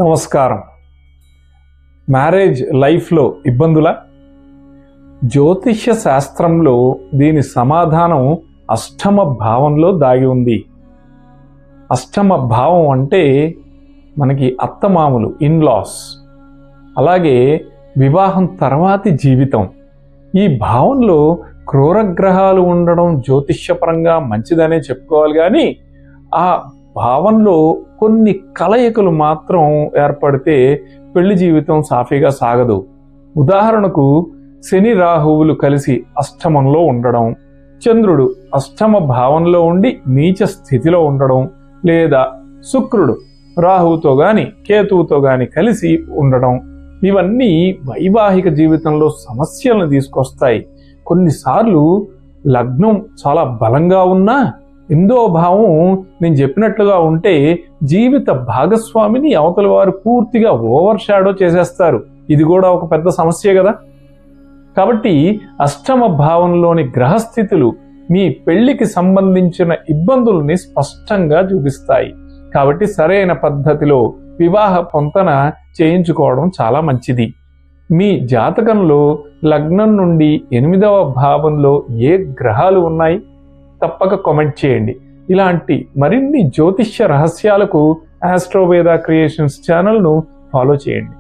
నమస్కారం. మ్యారేజ్ లైఫ్లో ఇబ్బందుల? జ్యోతిష్య శాస్త్రంలో దీని సమాధానం అష్టమ భావంలో దాగి ఉంది. అష్టమ భావం అంటే మనకి అత్తమామలు, ఇన్లాస్, అలాగే వివాహం తర్వాతి జీవితం. ఈ భావంలో క్రూరగ్రహాలు ఉండడం జ్యోతిష్యపరంగా మంచిదనే చెప్పుకోవాలి, కానీ ఆ భావంలో కొన్ని కలయికలు మాత్రం ఏర్పడితే పెళ్లి జీవితం సాఫీగా సాగదు. ఉదాహరణకు శని రాహువులు కలిసి అష్టమంలో ఉండడం, చంద్రుడు అష్టమ భావంలో ఉండి నీచ స్థితిలో ఉండడం, లేదా శుక్రుడు రాహువుతో గాని కేతువుతో గాని కలిసి ఉండడం, ఇవన్నీ వైవాహిక జీవితంలో సమస్యలను తీసుకొస్తాయి. కొన్నిసార్లు లగ్నం చాలా బలంగా ఉన్నా 8వ భావం నేను చెప్పినట్లుగా ఉంటే జీవిత భాగస్వామిని అవతల వారు పూర్తిగా ఓవర్ షాడో చేసేస్తారు. ఇది కూడా ఒక పెద్ద సమస్య కదా. కాబట్టి అష్టమ భావంలోని గ్రహస్థితులు మీ పెళ్లికి సంబంధించిన ఇబ్బందుల్ని స్పష్టంగా చూపిస్తాయి. కాబట్టి సరైన పద్ధతిలో వివాహ పొంతన చేయించుకోవడం చాలా మంచిది. మీ జాతకంలో లగ్నం నుండి 8వ భావంలో ఏ గ్రహాలు ఉన్నాయి? తప్పక కామెంట్ చేయండి. ఇలాంటి మరిన్ని జ్యోతిష్య రహస్యాలకు ఆస్ట్రోవేద క్రియేషన్స్ ఛానల్ను ఫాలో చేయండి.